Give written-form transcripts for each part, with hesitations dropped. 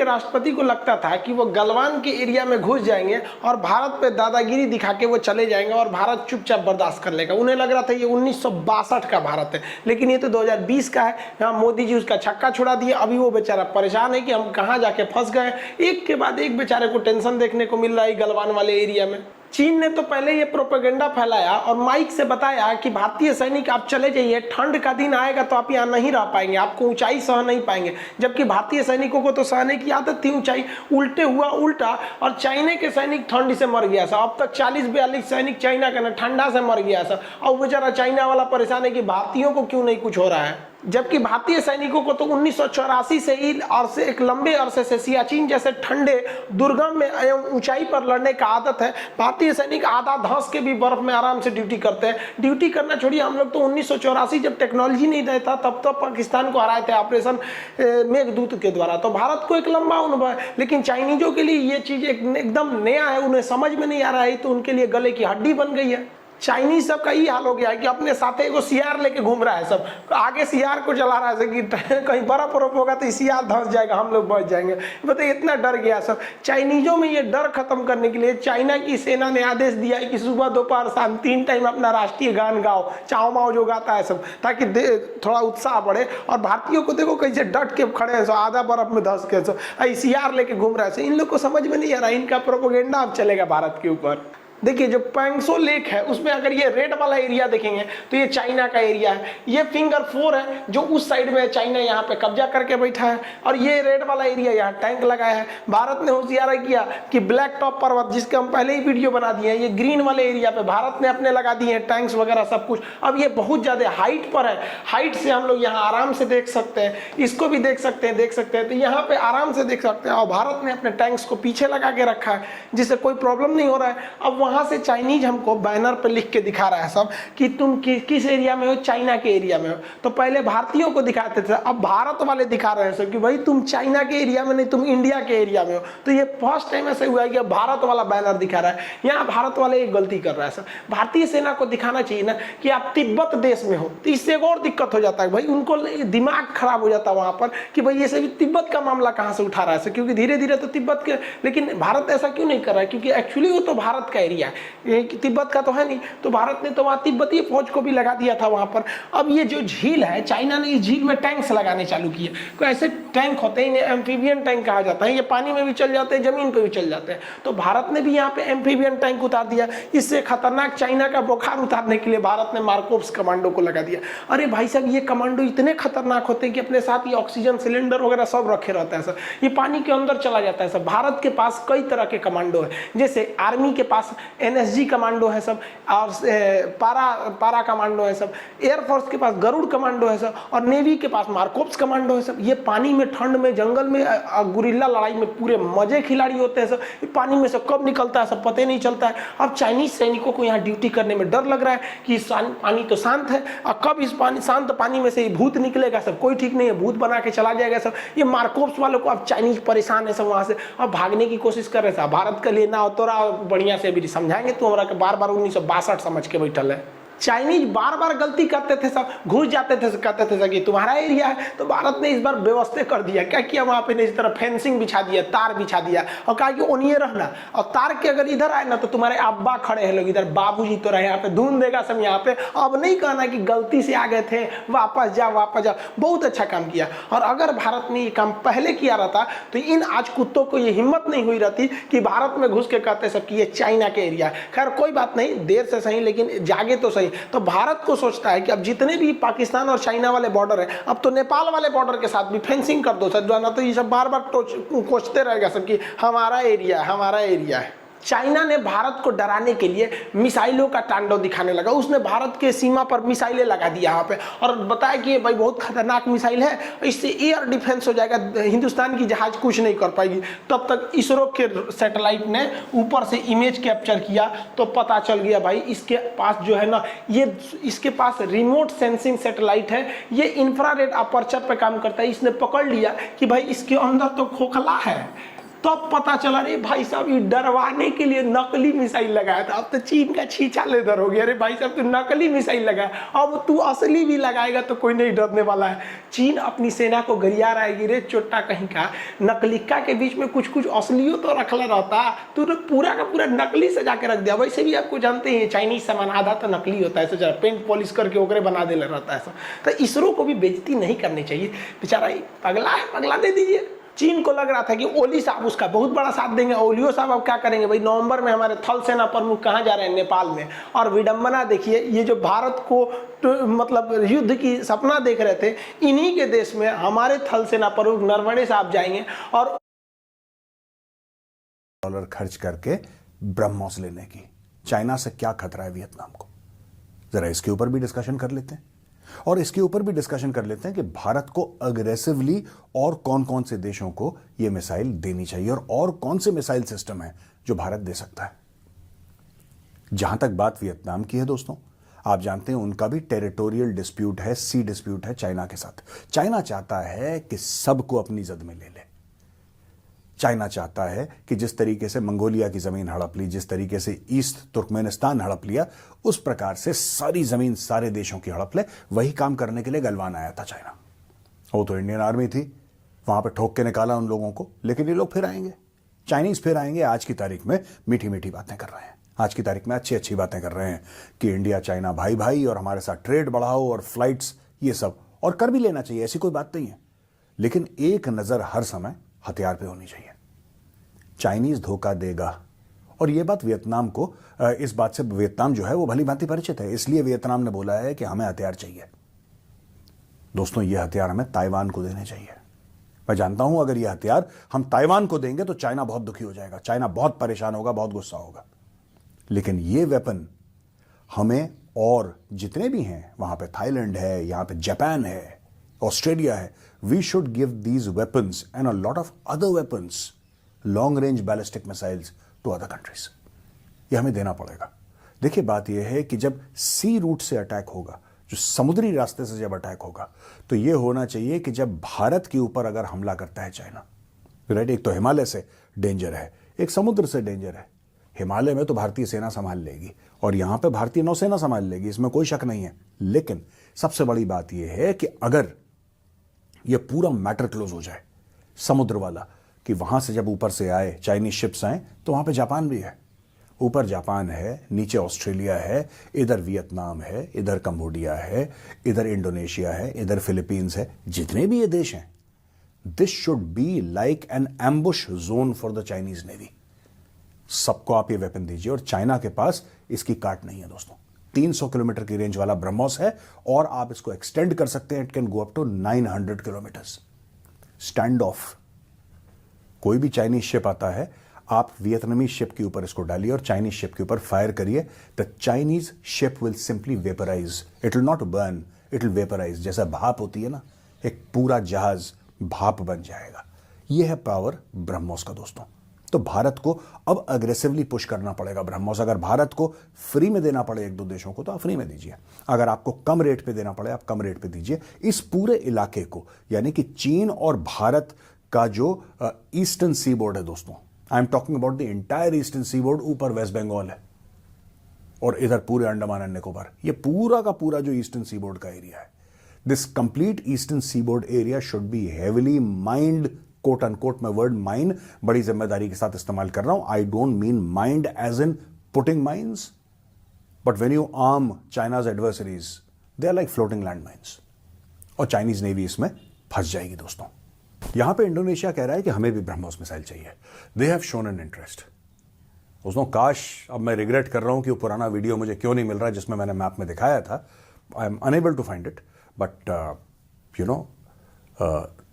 के राष्ट्रपति को लगता था कि वो गलवान के एरिया में घुस जाएंगे और भारत पे दादागिरी दिखा के वो चले जाएंगे और भारत चुपचाप बर्दाश्त कर लेगा। उन्हें लग रहा था ये 1962 का भारत है, लेकिन ये तो 2020 का है। यहाँ मोदी जी उसका छक्का छुड़ा दिया। अभी वो बेचारा परेशान है कि हम कहाँ जाके फंस गए। एक के बाद एक बेचारे को टेंशन देखने को मिल रहा है गलवान वाले एरिया में। चीन ने तो पहले ये प्रोपेगेंडा फैलाया और माइक से बताया कि भारतीय सैनिक आप चले जाइए, ठंड का दिन आएगा तो आप यहाँ नहीं रह पाएंगे, आपको ऊंचाई सह नहीं पाएंगे। जबकि भारतीय सैनिकों को तो सहने की आदत थी ऊंचाई। उल्टे हुआ उल्टा, और चाइना के सैनिक ठंड से मर गया था। अब तक 40-42 सैनिक चाइना का ठंडा से मर गया था, और बेचारा चाइना वाला परेशान है कि भारतीयों को क्यों नहीं कुछ हो रहा है। जबकि भारतीय सैनिकों को तो 1984 से ही और से एक लंबे अरसे से सियाचिन जैसे ठंडे दुर्गम में एवं ऊंचाई पर लड़ने का आदत है। भारतीय सैनिक आधा धंस के भी बर्फ में आराम से ड्यूटी करते हैं। ड्यूटी करना छोड़िए, हम लोग तो 1984 जब टेक्नोलॉजी नहीं रहता तब तो पाकिस्तान को हराए थे ऑपरेशन मेघदूत के द्वारा। तो भारत को एक लंबा अनुभव है, लेकिन चाइनीजों के लिए ये चीज एकदम नया है, उन्हें समझ में नहीं आ रहा है, तो उनके लिए गले की हड्डी बन गई है। चाइनीज सब का ये हाल हो गया है कि अपने साथ एगो सियार लेके घूम रहा है, सब आगे सियार को चला रहा है कि कहीं बर्फ बर्फ होगा तो सियार धंस जाएगा, हम लोग बच जाएंगे। बताइए, इतना डर गया सब। चाइनीजों में ये डर खत्म करने के लिए चाइना की सेना ने आदेश दिया है कि सुबह दोपहर शाम 3 टाइम अपना राष्ट्रीय गान गाओ, चाओ माओ जो गाता है सब, ताकि थोड़ा उत्साह बढ़े। और भारतीयों को देखो कैसे डट के खड़े हैं, आधा बर्फ में धंस के सब सियार लेके घूम रहा है। इन लोग को समझ में नहीं आ रहा, इनका प्रोपेगेंडा अब चलेगा भारत के ऊपर। देखिए, जो पैंगसो लेक है उसमें अगर ये रेड वाला एरिया देखेंगे तो ये चाइना का एरिया है। ये फिंगर 4 है जो उस साइड में चाइना यहाँ पे कब्जा करके बैठा है, और ये रेड वाला एरिया यहाँ टैंक लगाया है। भारत ने होशियारी किया कि ब्लैक टॉप पर्वत, जिसके हम पहले ही वीडियो बना दिए हैं, ये ग्रीन वाले एरिया पे भारत ने अपने लगा दिए हैं टैंक्स वगैरह सब कुछ। अब ये बहुत ज्यादा हाइट पर है, हाइट से हम लोग यहाँ आराम से देख सकते हैं, इसको भी देख सकते हैं, तो यहाँ पे आराम से देख सकते हैं। और भारत ने अपने टैंक्स को पीछे लगा के रखा है, जिससे कोई प्रॉब्लम नहीं हो रहा है। अब वहां से चाइनीज हमको बैनर पे लिख के दिखा रहा है सब कि तुम किस एरिया में हो, चाइना के एरिया में हो। तो पहले भारतीयों को दिखाते थे, अब भारत वाले दिखा रहे हैं सब कि भाई तुम चाइना के एरिया में नहीं, तुम इंडिया के एरिया में हो। तो ये फर्स्ट टाइम ऐसे हुआ है कि भारत वाला बैनर दिखा रहा है। यहाँ भारत वाले एक गलती कर रहा है सर। भारतीय सेना को दिखाना चाहिए ना कि आप तिब्बत देश में हो, तो इससे एक और दिक्कत हो जाता है भाई, उनको दिमाग खराब हो जाता है वहां पर कि भाई ये सभी तिब्बत का मामला कहाँ से उठा रहा है, क्योंकि धीरे धीरे तो तिब्बत के, लेकिन भारत ऐसा क्यों नहीं कर रहा है, क्योंकि एक्चुअली वो तो भारत का एरिया है, तिब्बत का तो है नहीं। तो भारत ने तो वहां तिब्बतीय फौज को भी लगा दिया था वहां पर। अब ये जो झील है, चाइना ने इस झील में टैंक्स लगाने चालू किए। तो ऐसे टैंक होते हैं, एम्फीबियन टैंक कहा जाता है, ये पानी में भी चल जाते हैं, जमीन पे भी चल जाते हैं। तो भारत ने भी यहाँ पे एम्फीबियन टैंक उतार दिया। इससे खतरनाक चाइना का बुखार उतारने के लिए भारत ने मार्कोव्स कमांडो को लगा दिया। अरे भाई साहब, ये कमांडो इतने खतरनाक होते हैं कि अपने साथ ये ऑक्सीजन सिलेंडर वगैरह सब रखे रहता है सर। ये पानी के अंदर चला जाता है सर। भारत के पास कई तरह के कमांडो है, जैसे आर्मी के पास NSG कमांडो है सब, और पारा कमांडो है सब, एयरफोर्स के पास गरुड़ कमांडो है सब, और नेवी के पास मार्कोव्स कमांडो है सब। ये पानी में, ठंड में, जंगल में, गुरिल्ला लड़ाई में पूरे मजे खिलाड़ी होते हैं सब। पानी में से कब निकलता है सब पता नहीं चलता है। अब चाइनीज सैनिकों को यहाँ ड्यूटी करने में डर लग रहा है कि पानी तो शांत है, और कब इस पानी शांत पानी में से भूत निकलेगा सब, कोई ठीक नहीं है, भूत बना के चला जाएगा सब। ये मार्कोव्स वालों को अब चाइनीज परेशान है सब, वहां से अब भागने की कोशिश कर रहे थे। भारत के लिए ना तोरा बढ़िया से भी समझाएंगे, तो हमारा बार बार 1962 समझ के बैठल है। चाइनीज बार बार गलती करते थे सब, घुस जाते थे, कहते थे कि तुम्हारा एरिया है। तो भारत ने इस बार व्यवस्था कर दिया। क्या किया वहां पे, इस तरह फेंसिंग बिछा दिया, तार बिछा दिया, और कहा कि ओनिए रहना, और तार के अगर इधर आए ना तो तुम्हारे अब्बा खड़े हैं लोग इधर, बाबूजी तो रहे यहाँ पे, धून देगा सब यहाँ पे। अब नहीं कहना कि गलती से आ गए थे, वापस जाओ वापस जाओ। बहुत अच्छा काम किया। और अगर भारत ने ये काम पहले किया रहता तो इन आज कुत्तों को ये हिम्मत नहीं हुई रहती कि भारत में घुस के कहते सब कि ये चाइना के एरिया है। खैर कोई बात नहीं, देर से सही लेकिन जागे तो सही। तो भारत को सोचता है कि अब जितने भी पाकिस्तान और चाइना वाले बॉर्डर है, अब तो नेपाल वाले बॉर्डर के साथ भी फेंसिंग कर दो सर, जो है ना, तो ये सब बार बार कोसते रहेगा सब कि हमारा एरिया है, हमारा एरिया है। चाइना ने भारत को डराने के लिए मिसाइलों का तांडव दिखाने लगा। उसने भारत के सीमा पर मिसाइलें लगा दिया यहाँ पे, और बताया कि ये भाई बहुत खतरनाक मिसाइल है, इससे एयर डिफेंस हो जाएगा, हिंदुस्तान की जहाज कुछ नहीं कर पाएगी। तब तक इसरो के सैटेलाइट ने ऊपर से इमेज कैप्चर किया तो पता चल गया भाई इसके पास जो है ना, ये इसके पास रिमोट सेंसिंग सैटेलाइट है, ये इंफ्रारेड अपर्चर पे काम करता है। इसने पकड़ लिया कि भाई इसके अंदर तो खोखला है, तब पता चला अरे भाई साहब ये डरवाने के लिए नकली मिसाइल लगाया था। अब तो चीन का छीछा लेदर हो गया, अरे भाई साहब तू नकली मिसाइल लगाया, अब तू असली भी लगाएगा तो कोई नहीं डरने वाला है। चीन अपनी सेना को गरिया रहा है, रे चोटा कहीं का, नकलिका के बीच में कुछ कुछ असलियों तो रखला रहता, तूने पूरा का पूरा नकली सजा के रख दिया। वैसे भी आपको जानते हैं चाइनीज सामान आधा तो नकली होता है, ऐसे जरा पेंट पॉलिश करके ओकरे बना दे रहता है ऐसा। तो इसरो को भी बेइज्जती नहीं करनी चाहिए, बेचारा पगला है, पगला दे दीजिए। चीन को लग रहा था कि ओली साहब उसका बहुत बड़ा साथ देंगे, ओलियो साहब अब क्या करेंगे भाई, नवंबर में हमारे थल सेना प्रमुख कहाँ जा रहे हैं, नेपाल में। और विडंबना देखिए, ये जो भारत को मतलब युद्ध की सपना देख रहे थे, इन्हीं के देश में हमारे थल सेना प्रमुख नरवणे साहब जाएंगे और डॉलर खर्च करके ब्रह्मोस लेने की। चाइना से क्या खतरा है वियतनाम को, जरा इसके ऊपर भी डिस्कशन कर लेते हैं। और इसके ऊपर भी डिस्कशन कर लेते हैं कि भारत को अग्रेसिवली और कौन कौन से देशों को यह मिसाइल देनी चाहिए और कौन से मिसाइल सिस्टम है जो भारत दे सकता है। जहां तक बात वियतनाम की है दोस्तों, आप जानते हैं उनका भी टेरिटोरियल डिस्प्यूट है, सी डिस्प्यूट है चाइना के साथ। चाइना चाहता है कि सबको अपनी जद में ले ले। चाइना चाहता है कि जिस तरीके से मंगोलिया की जमीन हड़प ली, जिस तरीके से ईस्ट तुर्कमेनिस्तान हड़प लिया, उस प्रकार से सारी जमीन सारे देशों की हड़प ले। वही काम करने के लिए गलवान आया था चाइना। वो तो इंडियन आर्मी थी, वहां पे ठोक के निकाला उन लोगों को, लेकिन ये लोग फिर आएंगे, चाइनीज फिर आएंगे। आज की तारीख में मीठी मीठी बातें कर रहे हैं, आज की तारीख में अच्छी अच्छी बातें कर रहे हैं कि इंडिया चाइना भाई भाई और हमारे साथ ट्रेड बढ़ाओ और फ्लाइट्स, ये सब, और कर भी लेना चाहिए, ऐसी कोई बात नहीं है। लेकिन एक नजर हर समय हथियार पे होनी चाहिए। चाइनीज धोखा देगा, और यह बात वियतनाम को, इस बात से वियतनाम जो है वो भली भांति परिचित है, इसलिए वियतनाम ने बोला है कि हमें हथियार चाहिए। दोस्तों, यह हथियार हमें ताइवान को देने चाहिए। मैं जानता हूं अगर यह हथियार हम ताइवान को देंगे तो चाइना बहुत दुखी हो जाएगा, चाइना बहुत परेशान होगा, बहुत गुस्सा होगा। लेकिन यह वेपन हमें, और जितने भी हैं, वहां पे थाईलैंड है, यहां पे जापान है, ऑस्ट्रेलिया है, we should give these weapons and a lot of other weapons, long range ballistic missiles to other countries. ये हमें देना पड़ेगा। देखिए, बात यह है कि जब सी रूट से अटैक होगा, जो समुद्री रास्ते से जब अटैक होगा, तो यह होना चाहिए कि जब भारत के ऊपर अगर हमला करता है चाइना, राइट, एक तो हिमालय से डेंजर है, एक समुद्र से डेंजर है। हिमालय में तो भारतीय सेना संभाल लेगी और यहां पे भारतीय नौसेना संभाल लेगी, इसमें कोई शक नहीं है। लेकिन सबसे बड़ी बात यह है कि अगर यह पूरा मैटर क्लोज हो जाए, समुद्र वाला, कि वहां से जब ऊपर से आए चाइनीज शिप्स आए, तो वहां पे जापान भी है। ऊपर जापान है, नीचे ऑस्ट्रेलिया है, इधर वियतनाम है, इधर कंबोडिया है, इधर इंडोनेशिया है, इधर फिलीपींस है। जितने भी ये देश हैं, this should be like an ambush zone for the Chinese navy. सबको आप ये वेपन दीजिए, और चाइना के पास इसकी काट नहीं है दोस्तों। 300 किलोमीटर की रेंज वाला ब्रह्मोस है, और आप इसको एक्सटेंड कर सकते हैं, it can go up to 900 kilometres. Stand off, कोई भी चाइनीज शिप आता है, आप वियतनामी शिप के ऊपर इसको डालिए और चाइनीज शिप के ऊपर फायर करिए, the Chinese ship will simply vaporise, it will not burn, it will vaporise. जैसा भाप होती है ना, एक पूरा जहाज भाप बन जाएगा। यह है पावर ब्रह्मोस का दोस्तों। तो भारत को अब अग्रेसिवली पुश करना पड़ेगा ब्रह्मोस। अगर भारत को फ्री में देना पड़े एक दो देशों को, तो आप फ्री में दीजिए। अगर आपको कम रेट पे देना पड़े, आप कम रेट पे दीजिए। इस पूरे इलाके को, यानी कि चीन और भारत का जो ईस्टर्न सी बोर्ड है दोस्तों, I am talking about the entire eastern seaboard, ऊपर वेस्ट बंगाल है और इधर पूरे अंडमान एंड निकोबार, ये पूरा का पूरा जो ईस्टर्न सी बोर्ड का एरिया है, this complete eastern seaboard area should be heavily mined, quote unquote. मैं वर्ड माइन बड़ी जिम्मेदारी के साथ इस्तेमाल कर रहा हूं। I don't mean mind as in putting mines, but when you arm China's adversaries, they are like floating land mines, और चाइनीज नेवी इसमें फंस जाएगी दोस्तों। यहां पे इंडोनेशिया कह रहा है कि हमें भी ब्रह्मोस मिसाइल चाहिए। They have shown an interest दोस्तों। काश, अब मैं रिग्रेट कर रहा हूं कि वो पुराना वीडियो मुझे क्यों नहीं मिल रहा जिसमें मैंने मैप में दिखाया था। I am unable to find it, but you know,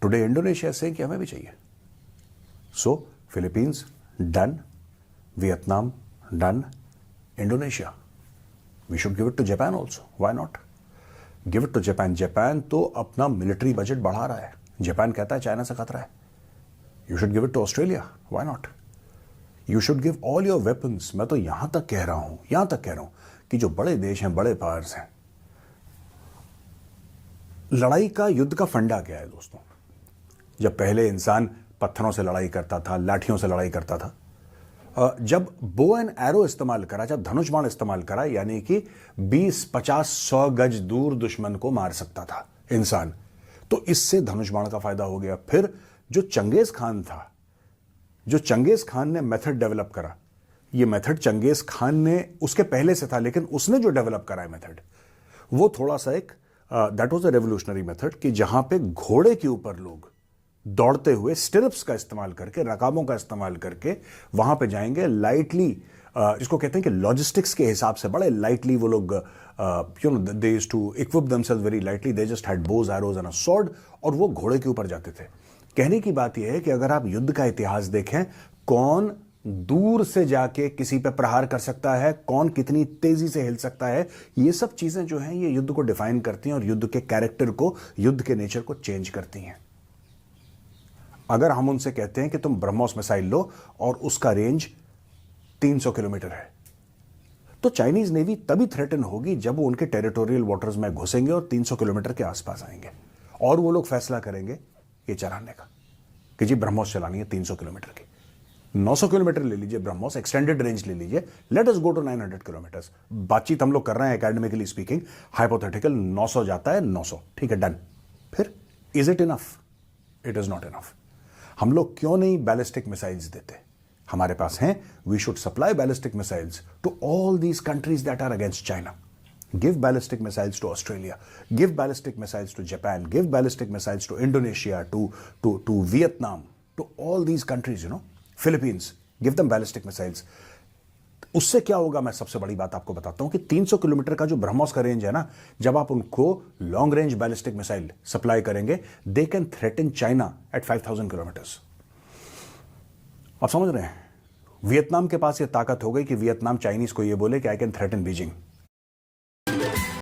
today Indonesia से कि हमें भी चाहिए। So Philippines done, Vietnam done, Indonesia, we should give it to Japan also, why not give it to Japan. Japan तो अपना military budget बढ़ा रहा है, जापान कहता है चाइना से खतरा है। You should give it to Australia, why not. You should give all your weapons. मैं तो यहां तक कह रहा हूं कि जो बड़े देश हैं, बड़े पावर्स हैं, लड़ाई का, युद्ध का फंडा क्या है दोस्तों? जब पहले इंसान पत्थरों से लड़ाई करता था, लाठियों से लड़ाई करता था। जब बो एंड एरो इस्तेमाल करा, जब धनुष बाण इस्तेमाल करा, यानी कि 20, 50, 100 गज दूर दुश्मन को मार सकता था इंसान, तो इससे धनुष बाण का फायदा हो गया। फिर जो चंगेज खान था, जो चंगेज खान ने मेथड डेवलप करा, ये मेथड चंगेज खान ने उसके पहले से था, लेकिन उसने जो डेवलप करा है मेथड, वो थोड़ा सा एक that was a revolutionary method, कि जहां पे घोड़े के ऊपर लोग दौड़ते हुए स्टिरप्स का इस्तेमाल करके, रकाबों का इस्तेमाल करके वहां पे जाएंगे लाइटली, इसको कहते हैं कि लॉजिस्टिक्स के हिसाब से बड़े लाइटली वो लोग you know they used to equip themselves very lightly, they just had bows, arrows and a sword, और वो घोड़े के ऊपर जाते थे। कहने की बात यह है कि अगर आप युद्ध का इतिहास देखें, कौन दूर से जाके किसी पे प्रहार कर सकता है, कौन कितनी तेजी से हिल सकता है, ये सब चीजें जो हैं ये युद्ध को डिफाइन करती हैं और युद्ध के कैरेक्टर को, युद्ध के नेचर को चेंज करती हैं। अगर हम उनसे कहते हैं कि तुम ब्रह्मोस मिसाइल लो और उसका रेंज 300 किलोमीटर है, तो चाइनीज नेवी तभी थ्रेटन होगी जब वो उनके टेरिटोरियल वाटर्स में घुसेंगे और 300 किलोमीटर के आसपास आएंगे, और वो लोग फैसला करेंगे ये चलाने का कि जी ब्रह्मोस चलानी है 300 किलोमीटर की। 900 किलोमीटर ले लीजिए ब्रह्मोस, एक्सटेंडेड रेंज ले लीजिए, let us go to 900 kilometre. बातचीत हम लोग कर रहे हैं एकेडमिकली स्पीकिंग, हाइपोथेटिकल 900 जाता है, 900 ठीक है, डन। फिर is it enough? It is not enough. हम लोग क्यों नहीं बैलिस्टिक मिसाइल्स देते? हमारे पास हैं, we should supply ballistic missiles to all these countries that are against China. Give ballistic missiles to Australia, give ballistic missiles to Japan, give ballistic missiles to Indonesia, to Vietnam, to all these countries, you know, Philippines, give them ballistic missiles. उससे क्या होगा, मैं सबसे बड़ी बात आपको बताता हूं कि 300 किलोमीटर का जो ब्रह्मोस का रेंज है ना, जब आप उनको long range ballistic missile supply करेंगे, they can threaten China at 5000 kilometres. आप समझ रहे हैं? वियतनाम के पास ये ताकत हो गई कि वियतनाम चाइनीज को ये बोले कि आई कैन थ्रेटन बीजिंग।